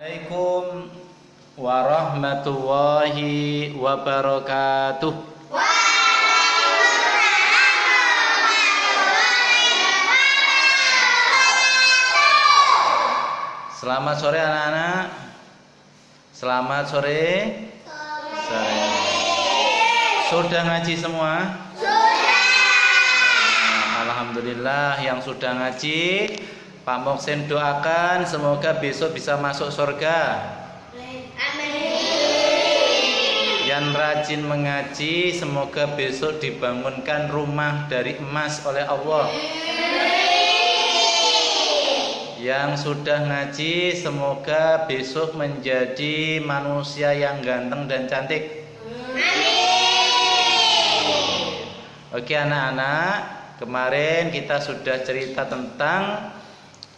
Assalamualaikum warahmatullahi wabarakatuh. Selamat sore anak-anak. Selamat sore. Sore. Sudah ngaji semua? Sudah. Alhamdulillah yang sudah ngaji. Pak Moksin doakan semoga besok bisa masuk surga. Amin. Yang rajin mengaji semoga besok dibangunkan rumah dari emas oleh Allah. Yang sudah ngaji semoga besok menjadi manusia yang ganteng dan cantik. Oke anak-anak, kemarin kita sudah cerita tentang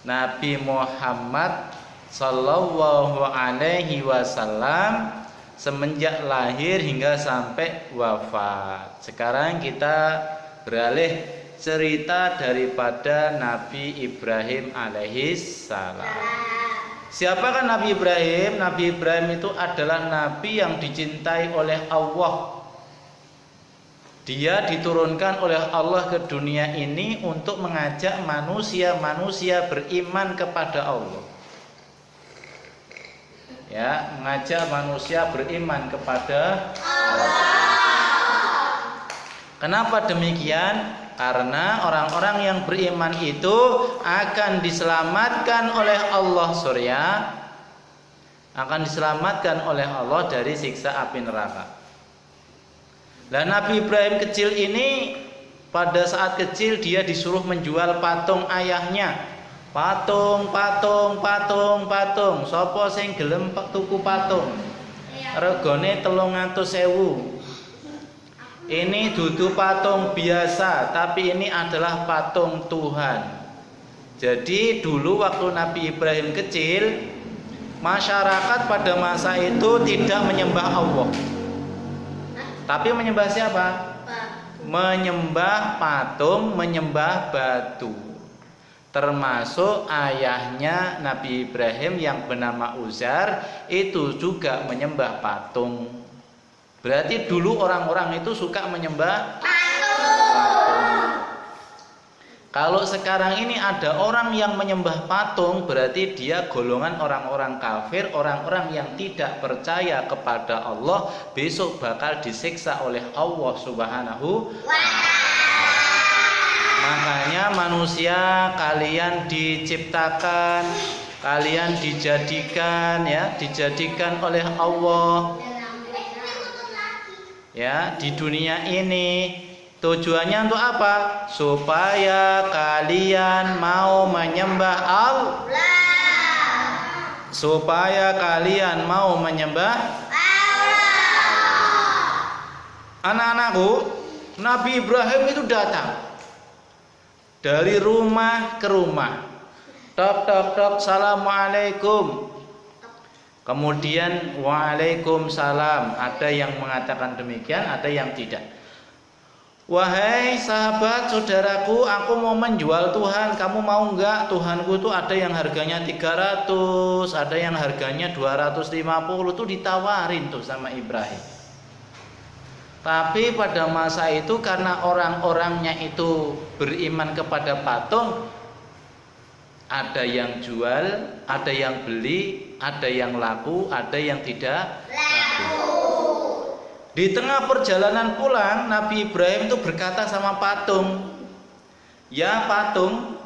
Nabi Muhammad Sallallahu Alaihi Wasallam semenjak lahir hingga sampai wafat. Sekarang kita beralih cerita daripada Nabi Ibrahim alaihissalam. Siapakah Nabi Ibrahim? Nabi Ibrahim itu adalah Nabi yang dicintai oleh Allah. Dia diturunkan oleh Allah ke dunia ini untuk mengajak manusia-manusia beriman kepada Allah. Ya, mengajak manusia beriman kepada Allah. Kenapa demikian? Karena orang-orang yang beriman itu akan diselamatkan oleh Allah surya, akan diselamatkan oleh Allah dari siksa api neraka. Dan Nabi Ibrahim kecil ini pada saat kecil dia disuruh menjual patung ayahnya. Patung. Sopo sing gelem tuku patung? Regane 300.000. Ini dudu patung biasa, tapi ini adalah patung Tuhan. Jadi dulu waktu Nabi Ibrahim kecil, masyarakat pada masa itu tidak menyembah Allah. Tapi menyembah siapa? Menyembah patung, menyembah batu. Termasuk ayahnya Nabi Ibrahim yang bernama Uzar itu juga menyembah patung. Berarti dulu orang-orang itu suka menyembah patung. Kalau sekarang ini ada orang yang menyembah patung, berarti dia golongan orang-orang kafir, orang-orang yang tidak percaya kepada Allah, besok bakal disiksa oleh Allah Subhanahu wa ta'ala. Makanya manusia kalian diciptakan, kalian dijadikan oleh Allah. Ya, di dunia ini tujuannya untuk apa? Supaya kalian mau menyembah Allah. Supaya kalian mau menyembah Allah. Anak-anakku, Nabi Ibrahim itu datang dari rumah ke rumah. Tok tok tok, assalamualaikum. Kemudian waalaikumsalam. Ada yang mengatakan demikian, ada yang tidak. Wahai sahabat saudaraku, aku mau menjual Tuhan, kamu mau enggak? Tuhanku itu ada yang harganya 300, ada yang harganya 250, tuh ditawarin tuh sama Ibrahim. Tapi pada masa itu karena orang-orangnya itu beriman kepada patung, ada yang jual, ada yang beli, ada yang laku, ada yang tidak laku. Di tengah perjalanan pulang, Nabi Ibrahim itu berkata sama patung, ya patung,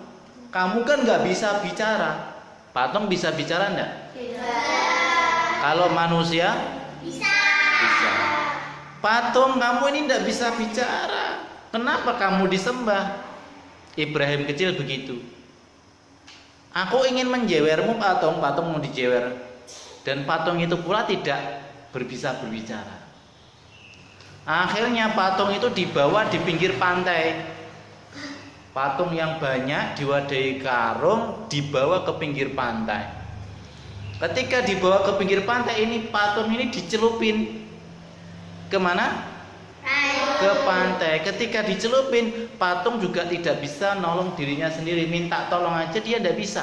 kamu kan gak bisa bicara. Patung bisa bicara enggak? Tidak. Kalau manusia? Bisa. Bisa. Patung, kamu ini enggak bisa bicara. Kenapa kamu disembah? Ibrahim kecil begitu. Aku ingin menjewermu patung, patung mau dijewer. Dan patung itu pula tidak bisa berbicara. Akhirnya patung itu dibawa di pinggir pantai. Patung yang banyak diwadahi karung dibawa ke pinggir pantai. Ketika dibawa ke pinggir pantai ini, patung ini dicelupin kemana? Ke pantai. Ketika dicelupin, patung juga tidak bisa nolong dirinya sendiri. Minta tolong aja dia tidak bisa.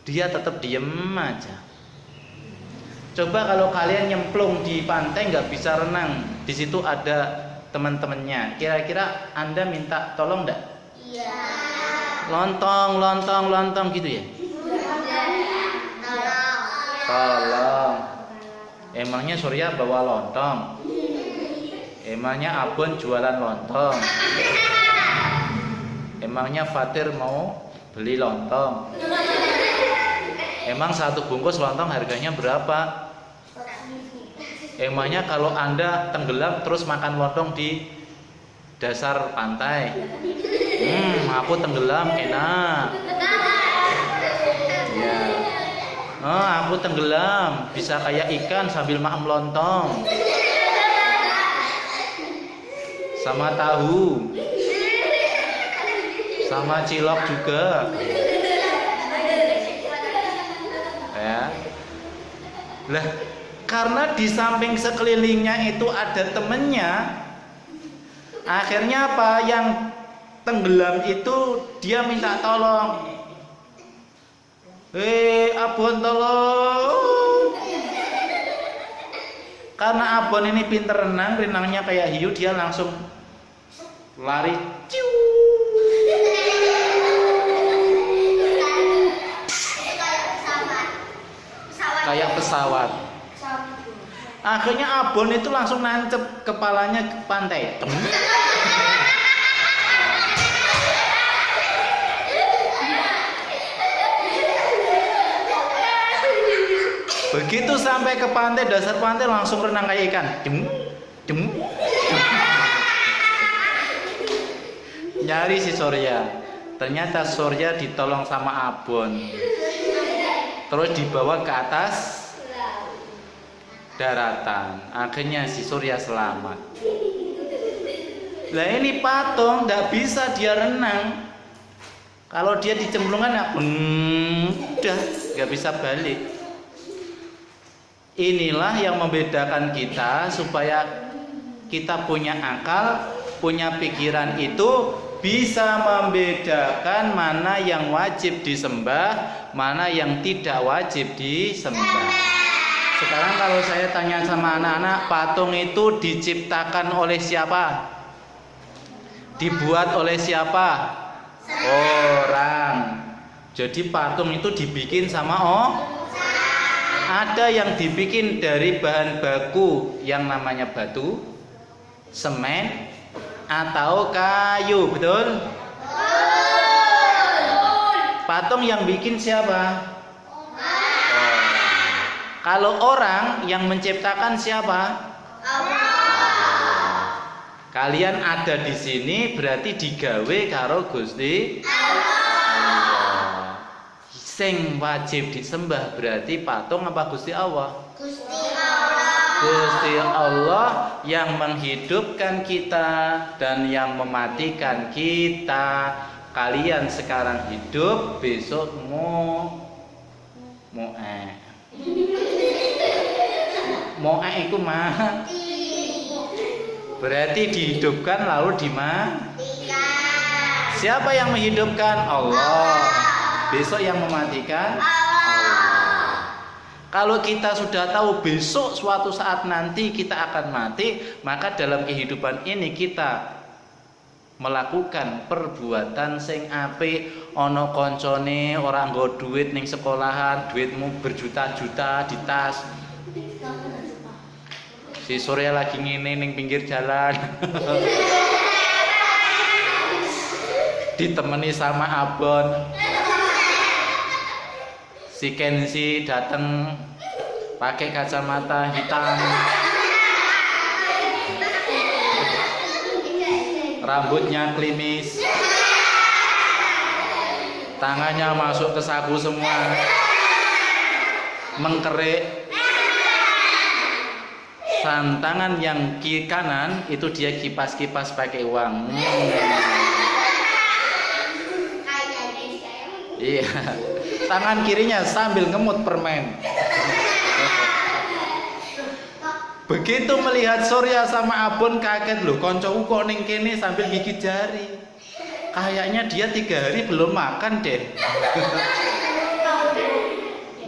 Dia tetap diem aja. Coba kalau kalian nyemplung di pantai nggak bisa renang, di situ ada teman-temannya. Kira-kira Anda minta tolong nggak? Iya. Lontong gitu ya? Tolong. Emangnya Surya bawa lontong? Emangnya Abon jualan lontong? Emangnya Fatir mau beli lontong? Emang satu bungkus lontong harganya berapa? Emangnya kalau Anda tenggelam terus makan lontong di dasar pantai? Aku tenggelam enak. Ya. Oh, aku tenggelam bisa kayak ikan sambil makan lontong. Sama tahu. Sama cilok juga. Ya. Lah, karena di samping sekelilingnya itu ada temennya, akhirnya apa? Yang tenggelam itu dia minta tolong. Abon tolong. Karena Abon ini pinter renang, renangnya kayak hiu, dia langsung lari. Ciu. Kayak pesawat. Akhirnya Abon itu langsung nancep kepalanya ke pantai. Begitu sampai ke pantai, dasar pantai langsung renang kayak ikan. Nyari si Surya. Ternyata Surya ditolong sama Abon. Terus dibawa ke atas daratan. Akhirnya si Surya selamat. Lah ini patung nggak bisa dia renang. Kalau dia dicemplungkan udah nggak bisa balik. Inilah yang membedakan kita, supaya kita punya akal, punya pikiran itu bisa membedakan mana yang wajib disembah, mana yang tidak wajib disembah. Sekarang kalau saya tanya sama anak-anak, patung itu diciptakan oleh siapa? Dibuat oleh siapa? Orang. Jadi patung itu dibikin sama ada yang dibikin dari bahan baku yang namanya batu, semen, atau kayu, betul? Patung yang bikin siapa? Kalau orang yang menciptakan siapa? Kalian ada di sini berarti digawe karo Gusti Allah. Sing wajib disembah berarti patung apa Gusti Allah? Gusti Allah. Gusti Allah yang menghidupkan kita dan yang mematikan kita. Kalian sekarang hidup, besok itu mati. Berarti dihidupkan lalu dimatikan. Siapa yang menghidupkan? Allah. Besok yang mematikan? Allah. Kalau kita sudah tahu besok suatu saat nanti kita akan mati, maka dalam kehidupan ini kita melakukan perbuatan sing apik. Ana koncone ora nggo duit ning sekolahan, duitmu berjuta-juta di tas. Si Surya lagi ngene ning pinggir jalan. Ditemani sama Abon. Si Kenzi datang pakai kacamata hitam, rambutnya klimis, tangannya masuk ke saku semua, mengkerik. Tangan yang kiri kanan itu dia kipas-kipas pakai uang. Iya. Tangan kirinya sambil ngemut permen. Begitu melihat Surya sama Abon kaget, loh koncoku kok ning kene sambil gigit jari. Kayaknya dia 3 hari belum makan deh.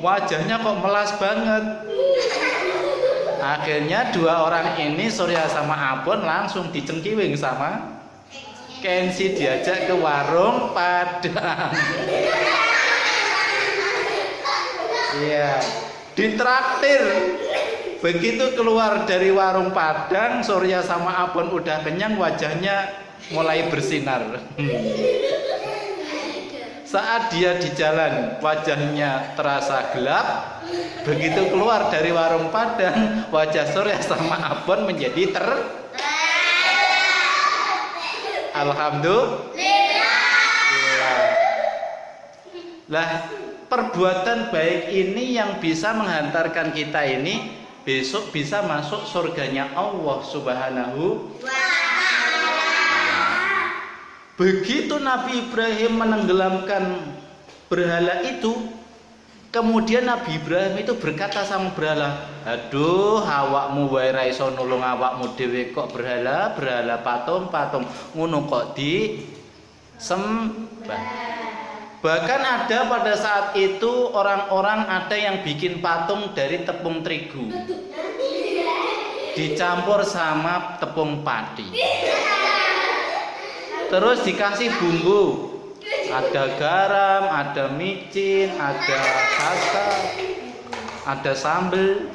wajahnya kok melas banget. Akhirnya dua orang ini, Surya sama Abon, langsung dicengkiwing sama Kenzi, diajak ke warung Padang. Iya, ditraktir. Begitu keluar dari warung Padang, Surya sama Abon udah kenyang, wajahnya mulai bersinar. Saat dia di jalan, wajahnya terasa gelap. Begitu keluar dari warung Padang, wajah Surya sama Abon menjadi Alhamdulillah. Lah, perbuatan baik ini yang bisa menghantarkan kita ini besok bisa masuk surganya Allah Subhanahu wa Ta'ala. Begitu Nabi Ibrahim menenggelamkan berhala itu, kemudian Nabi Ibrahim itu berkata sama berhala, aduh awakmu wae ra iso nulung awakmu dhewe, kok berhala patung ngono kok di sembah. Bahkan ada pada saat itu orang-orang ada yang bikin patung dari tepung terigu dicampur sama tepung padi, terus dikasih bumbu, ada garam, ada micin, ada kasar, ada sambal,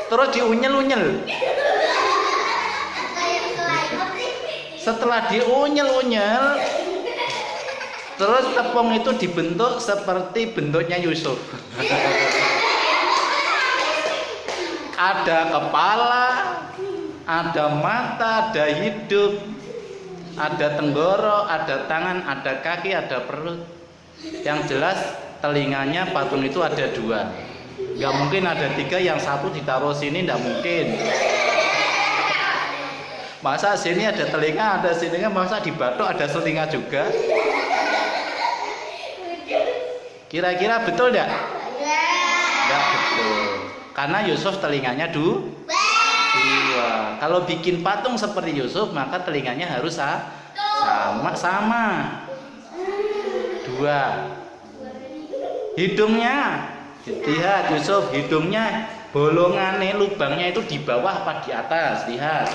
terus diunyel-unyel. Setelah diunyel-unyel, terus tepung itu dibentuk seperti bentuknya Yusuf. Ada kepala, ada mata, ada hidung, ada tenggorok, ada tangan, ada kaki, ada perut. Yang jelas telinganya patung itu ada dua. Gak mungkin ada tiga, yang satu ditaruh sini, gak mungkin. Masa sini ada telinga, ada sininya, masa di batok ada telinga juga? Kira-kira betul gak? Gak betul. Karena Yusuf telinganya dua. Kalau bikin patung seperti Yusuf, maka telinganya harus sama. Dua. Hidungnya, lihat Yusuf, hidungnya bolongannya, lubangnya itu di bawah apa di atas? Lihat.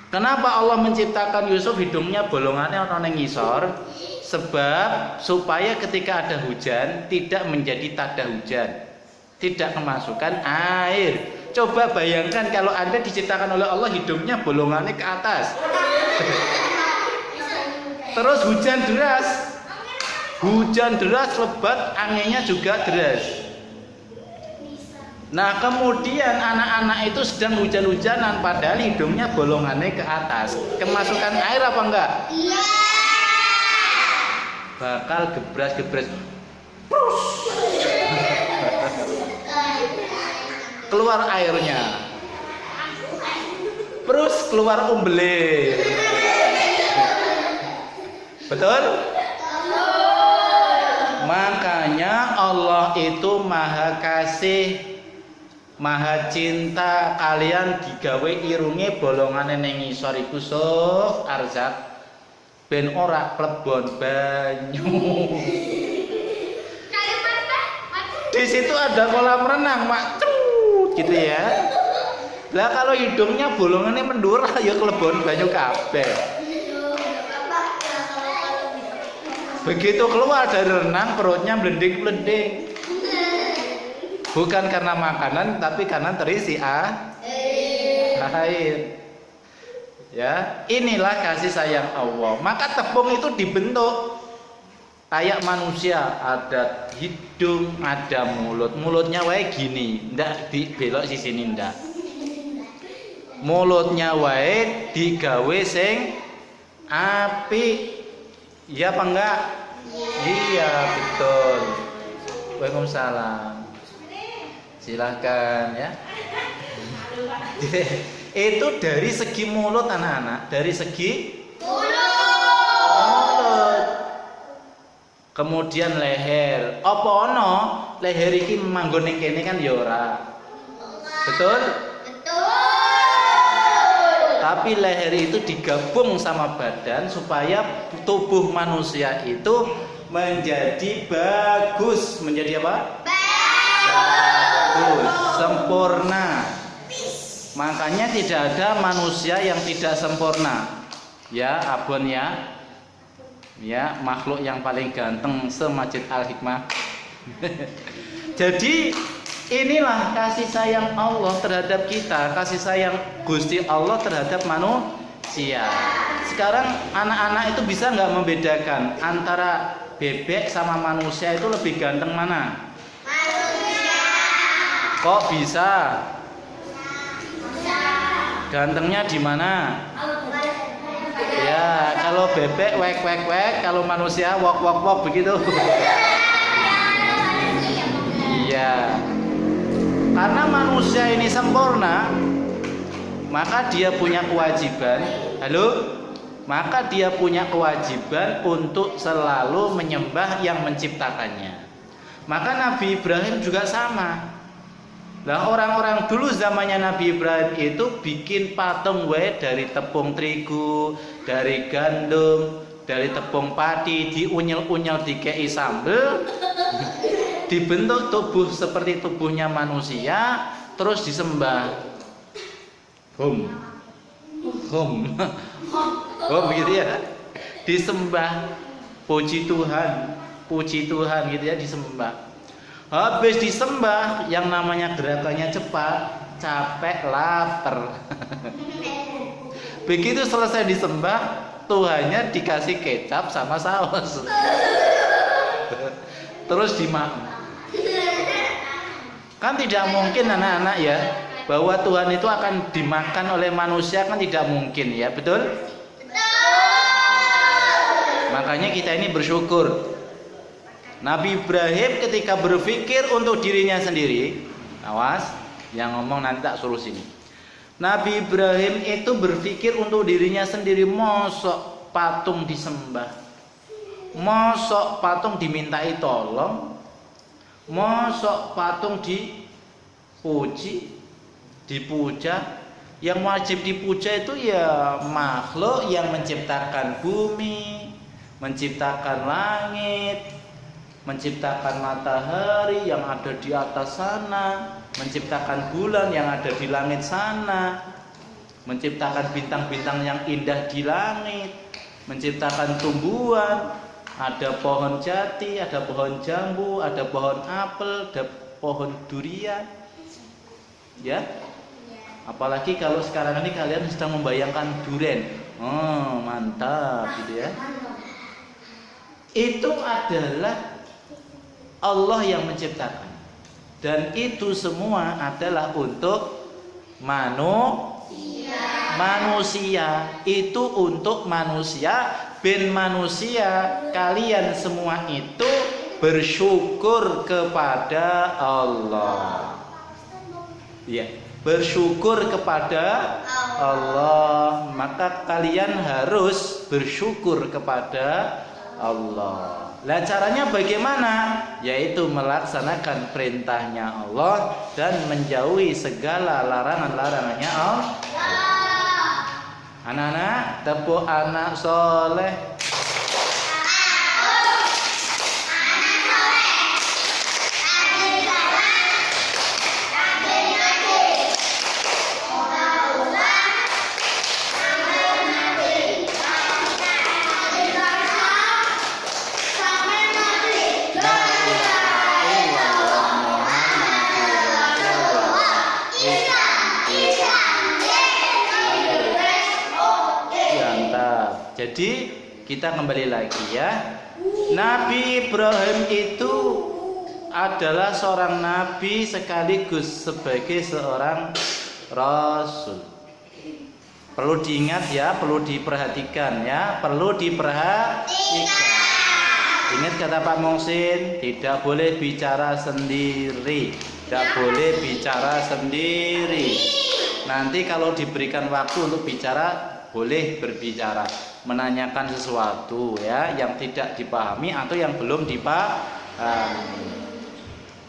Kenapa Allah menciptakan Yusuf hidungnya bolongannya atau ngisor? Sebab supaya ketika ada hujan tidak menjadi tada hujan, tidak kemasukan air. Coba bayangkan kalau Anda diciptakan oleh Allah hidungnya bolongannya ke atas, terus hujan deras lebat, anginnya juga deras. Nah kemudian anak-anak itu sedang hujan-hujanan, padahal hidungnya bolongannya ke atas, kemasukan air apa enggak? Iya. Bakal gebras keluar airnya, terus keluar umbele. Betul? Makanya Allah itu maha kasih, maha cinta. Kalian digawe irunge bolongane ning ngisor iku sok arzak ben ora plebon banyu. Di situ ada kolam renang, Mak. Gitu ya. Lah kalau hidungnya bolongannya mendura ya klebon banyu kabeh. Begitu keluar dari renang perutnya blending-blending. Bukan karena makanan tapi karena terisi air. Ya, inilah kasih sayang Allah. Maka tepung itu dibentuk kayak manusia, ada hidung, ada mulut. Mulutnya wae gini, ndak dibelok sisi ini ndak. Mulutnya wae digawe sing apik. Iya apa enggak? Iya, betul. Waalaikumsalam. Silahkan ya. Itu dari segi mulut anak-anak, dari segi mulut. Kemudian leher. Apa ono? Leher iki manggon ning kene kan ya ora. Betul? Betul. tapi leher itu digabung sama badan supaya tubuh manusia itu menjadi bagus. Menjadi apa? Bagus, sempurna. Makanya tidak ada manusia yang tidak sempurna. Ya, Abon ya. Ya, makhluk yang paling ganteng se-Masjid Al-Hikmah. Jadi inilah kasih sayang Allah terhadap kita, kasih sayang Gusti Allah terhadap manusia. Sekarang anak-anak itu bisa nggak membedakan antara bebek sama manusia itu lebih ganteng mana? Manusia. Kok bisa? Gantengnya di mana? Ya, kalau bebek wek wek wek, kalau manusia wok wok wok begitu. Iya. Karena manusia ini sempurna, maka dia punya kewajiban. Halo? Maka dia punya kewajiban untuk selalu menyembah yang menciptakannya. Maka Nabi Ibrahim juga sama. Nah, orang-orang dulu zamannya Nabi Ibrahim itu bikin patung dari tepung terigu, dari gandum, dari tepung padi, diunyel-unyel dikei sambel, dibentuk tubuh seperti tubuhnya manusia, terus disembah. Hum begitu ya, disembah, puji Tuhan gitu ya, disembah. Habis disembah, yang namanya gerakannya cepat, capek, lapar. Begitu selesai disembah, Tuhannya dikasih kecap sama saus, terus dimakan. Kan tidak mungkin anak-anak ya, bahwa Tuhan itu akan dimakan oleh manusia, kan tidak mungkin ya, betul? Makanya kita ini bersyukur. Nabi Ibrahim ketika berpikir untuk dirinya sendiri, awas, yang ngomong nanti tak suruh sini. Nabi Ibrahim itu berpikir untuk dirinya sendiri, mosok patung disembah, mosok patung dimintai tolong, mosok patung dipuji, dipuja. Yang wajib dipuja itu ya makhluk yang menciptakan bumi, menciptakan langit, menciptakan matahari yang ada di atas sana, menciptakan bulan yang ada di langit sana, menciptakan bintang-bintang yang indah di langit, menciptakan tumbuhan, ada pohon jati, ada pohon jambu, ada pohon apel, ada pohon durian. Ya? Apalagi kalau sekarang ini kalian sedang membayangkan durian. Oh, mantap gitu ya. Itu adalah Allah yang menciptakan, dan itu semua adalah untuk manusia. Itu untuk manusia. Ben manusia, kalian semua itu bersyukur kepada Allah. Ya, bersyukur kepada Allah. Maka kalian harus bersyukur kepada Allah. Lah caranya bagaimana? Yaitu melaksanakan perintahnya Allah dan menjauhi segala larangan-larangannya Allah. Anak-anak, tepuk anak soleh. Jadi kita kembali lagi ya. Nabi Ibrahim itu adalah seorang nabi sekaligus sebagai seorang rasul. Perlu diingat ya, perlu diperhatikan ya, perlu diperhatikan. Ingat kata Pak Mongsin, tidak boleh bicara sendiri, tidak boleh bicara sendiri. Nanti kalau diberikan waktu untuk bicara, boleh berbicara, menanyakan sesuatu ya yang tidak dipahami atau yang belum dipahami.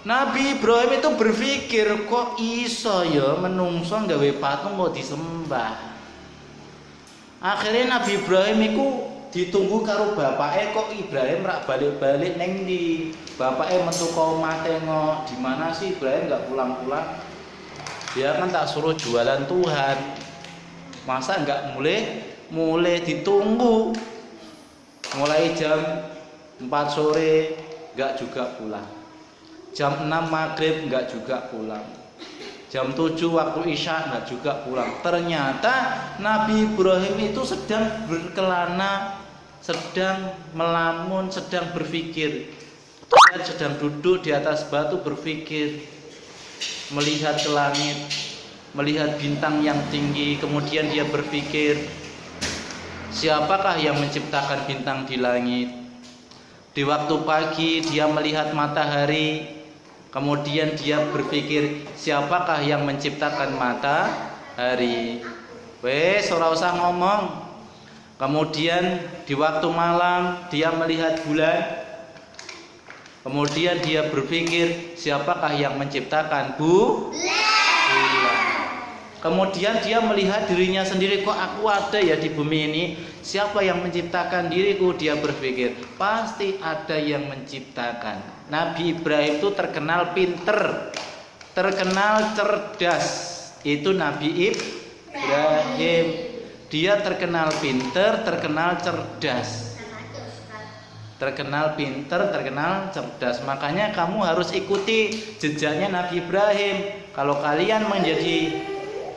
Nabi Ibrahim itu berpikir, kok iso ya menungso gawe patung kok disembah. Akhirnya Nabi Ibrahim itu ditunggu karo bapake, kok Ibrahim rak balik-balik neng di bapake metu kau tengok di mana sih Ibrahim nggak pulang-pulang. Dia kan tak suruh jualan Tuhan, masa nggak mulai ditunggu mulai jam 4 sore nggak juga pulang, jam 6 maghrib nggak juga pulang, jam 7 waktu isya nggak juga pulang. Ternyata Nabi Ibrahim itu sedang berkelana, sedang melamun, sedang berpikir. Dia sedang duduk di atas batu berpikir, melihat ke langit, melihat bintang yang tinggi. Kemudian dia berpikir, siapakah yang menciptakan bintang di langit? Di waktu pagi dia melihat matahari. Kemudian dia berpikir, siapakah yang menciptakan matahari? Wes, ora usah ngomong. Kemudian di waktu malam dia melihat bulan. Kemudian dia berpikir, siapakah yang menciptakan bulan? Kemudian dia melihat dirinya sendiri, kok aku ada ya di bumi ini? Siapa yang menciptakan diriku? Dia berpikir, pasti ada yang menciptakan. Nabi Ibrahim itu terkenal pinter, terkenal cerdas. Itu Nabi Ibrahim. Dia terkenal pinter, terkenal cerdas. Terkenal pinter, terkenal cerdas. Makanya kamu harus ikuti jejaknya Nabi Ibrahim. Kalau kalian menjadi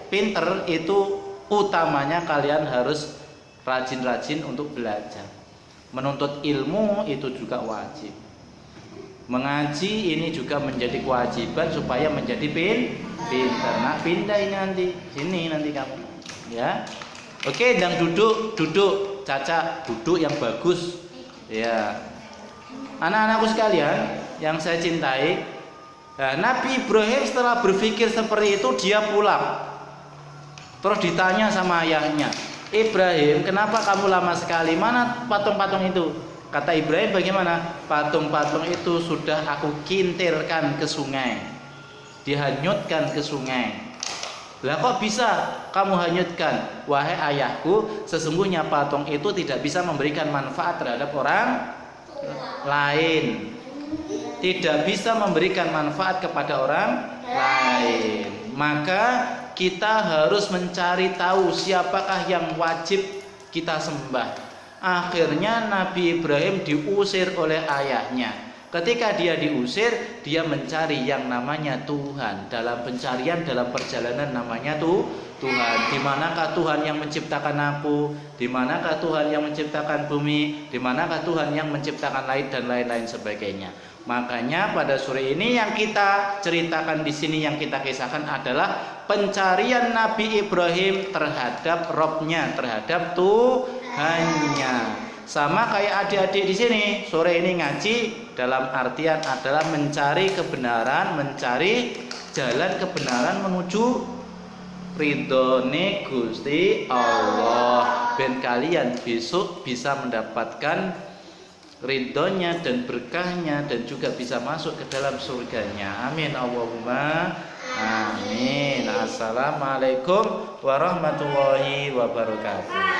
pinter, itu utamanya kalian harus rajin-rajin untuk belajar. Menuntut ilmu itu juga wajib. Mengaji ini juga menjadi kewajiban supaya menjadi pinter. Nah, pindah ini nanti, sini nanti kamu, ya. Oke, dan duduk, Caca, duduk yang bagus. Ya, anak-anakku sekalian yang saya cintai, Nabi Ibrahim setelah berpikir seperti itu dia pulang. Terus ditanya sama ayahnya, Ibrahim, kenapa kamu lama sekali? Mana patung-patung itu? Kata Ibrahim, bagaimana? Patung-patung itu sudah aku kintirkan ke sungai, dihanyutkan ke sungai. Lah kok bisa kamu hanyutkan? Wahai ayahku, sesungguhnya patung itu tidak bisa memberikan manfaat terhadap orang lain. Tidak bisa memberikan manfaat kepada orang lain. Maka kita harus mencari tahu siapakah yang wajib kita sembah. Akhirnya Nabi Ibrahim diusir oleh ayahnya. Ketika dia diusir, dia mencari yang namanya Tuhan. Dalam pencarian, dalam perjalanan namanya Tuhan. Di manakah Tuhan yang menciptakan aku? Di manakah Tuhan yang menciptakan bumi? Di manakah Tuhan yang menciptakan langit dan lain-lain sebagainya? Makanya pada sore ini yang kita ceritakan di sini, yang kita kisahkan adalah pencarian Nabi Ibrahim terhadap Robnya, terhadap Tuhannya. Sama kayak adik-adik di sini sore ini ngaji, dalam artian adalah mencari kebenaran, mencari jalan kebenaran menuju ridhone Gusti Allah. Ben kalian besok bisa mendapatkan ridhonya dan berkahnya, dan juga bisa masuk ke dalam surganya. Amin Allahumma amin. Assalamualaikum warahmatullahi wabarakatuh.